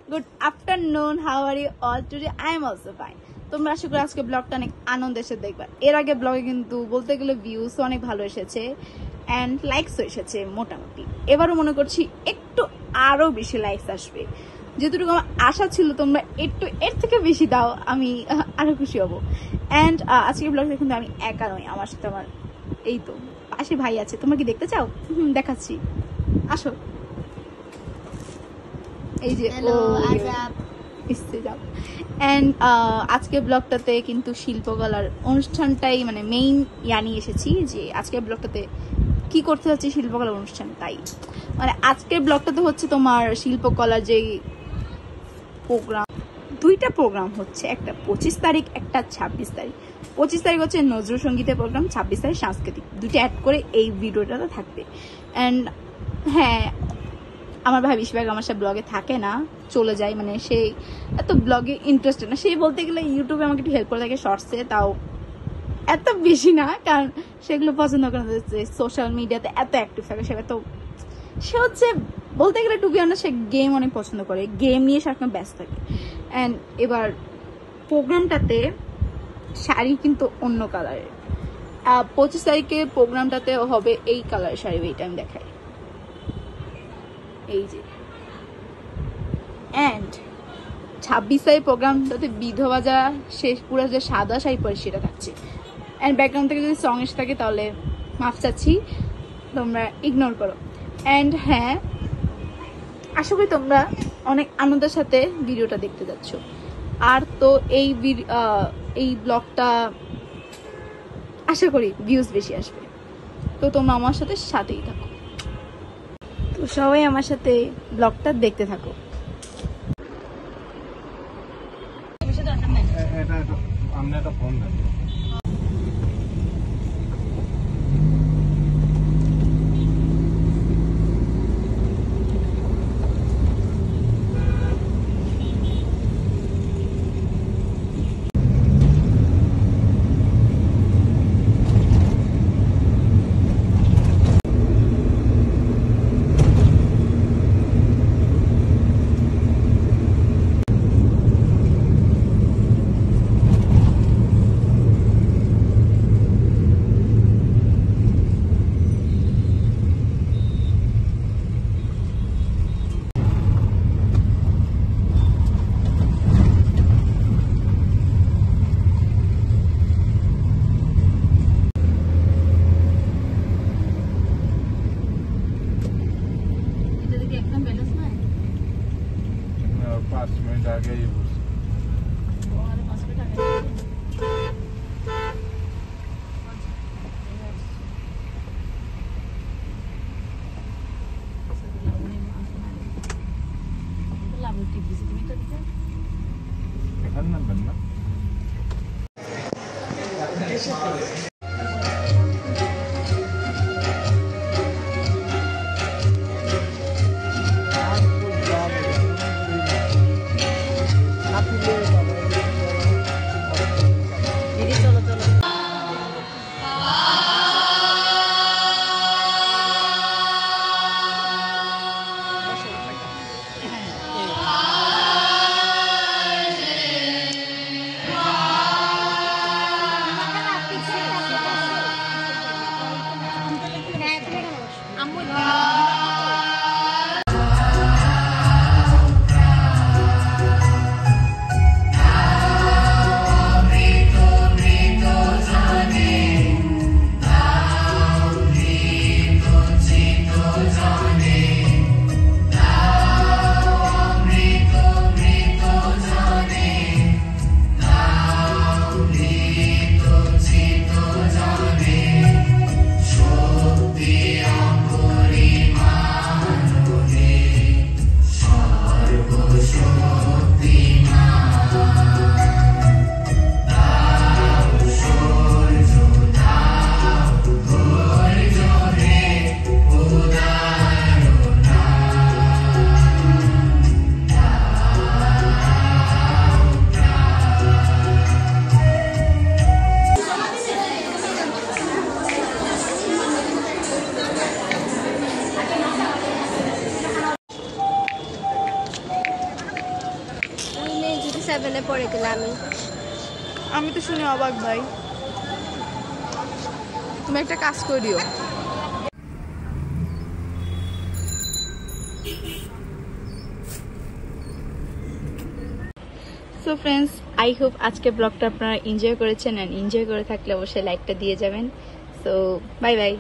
Good afternoon. How are you all today? I am also fine. তোমরা আশা করি আজকে ব্লগটা অনেক আনন্দের সাথে দেখবা। এর আগে ব্লগে কিন্তু বলতে গেলে ভিউজ অনেক ভালো এসেছে এন্ড লাইকসও এসেছে মোটামুটি। এবারও মনে করছি একটু আরো বেশি লাইকস আসবে। যেটুকু আমার আশা ছিল তোমরা একটু এর থেকে বেশি দাও, আমি আরো খুশি হব। এন্ড আজকে ব্লগটা কিন্তু আমি একা নই, আমার সাথে আমার এই তো পাশে ভাই আছে। তোমরা কি দেখতে চাও? দেখাচ্ছি, আসো। এই যে আজকে ব্লগটাতে কিন্তু শিল্পকলার অনুষ্ঠানটাই মানে মেইন নিয়ে এসেছি, যে আজকের ব্লগটাতে কি করতে যাচ্ছি শিল্পকলার অনুষ্ঠান। তাই মানে আজকের ব্লগটাতে হচ্ছে তোমার শিল্পকলার যে প্রোগ্রাম, দুইটা প্রোগ্রাম হচ্ছে, একটা 25 তারিখ, একটা 26 তারিখ। 25 তারিখ হচ্ছে নজরুল সঙ্গীতের প্রোগ্রাম, 26 তারিখ সাংস্কৃতিক। দুইটা অ্যাড করে এই ভিডিওটাতে থাকবে। অ্যান্ড হ্যাঁ, আমার ভাই বেশিরভাগ আমার সাথে ব্লগে থাকে না, চলে যায়, মানে সেই এত ব্লগে ইন্টারেস্টেড না। সেই বলতে গেলে ইউটিউবে আমাকে একটু হেল্প করে থাকে শর্টসে, তাও এত বেশি না, কারণ সেগুলো পছন্দ করে না। সোশ্যাল মিডিয়াতে এত অ্যাক্টিভ থাকে সে, তো সে হচ্ছে বলতে গেলে টু বি অনেস্ট সে গেম অনেক পছন্দ করে, গেম নিয়ে সবসময় ব্যস্ত থাকে। অ্যান্ড এবার প্রোগ্রামটাতে শাড়ি কিন্তু অন্য কালারের। 25 তারিখে প্রোগ্রামটাতে হবে এই কালারের শাড়ি, এইটা আমি দেখাই, এই যে। অ্যান্ড 26 তারিখ প্রোগ্রামটাতে বিধবা যা শেষ পুরো যে সাদা শাড়ি পরে সেটা থাকছে। অ্যান্ড ব্যাকগ্রাউন্ড থেকে যদি সং এসে থাকে তাহলে মাফ চাচ্ছি, তোমরা ইগনোর করো। অ্যান্ড হ্যাঁ, আশা করি তোমরা অনেক আনন্দের সাথে ভিডিওটা দেখতে যাচ্ছ। আর তো এই ব্লগটা আশা করি ভিউজ বেশি আসবে, তো তোমরা আমার সাথেই থাকো। তো সবাই আমার সাথে ব্লগটা দেখতে থাকো। জানলে পরে গেলে আমি তো শুনে অবাক ভাই। তুমি একটা কাজ করিও। সো ফ্রেন্ডস, আই হোপ আজকে ব্লগটা আপনারা এনজয় করেছেন, অ্যান্ড এনজয় করে থাকলে অবশ্যই লাইকটা দিয়ে যাবেন। So bye bye.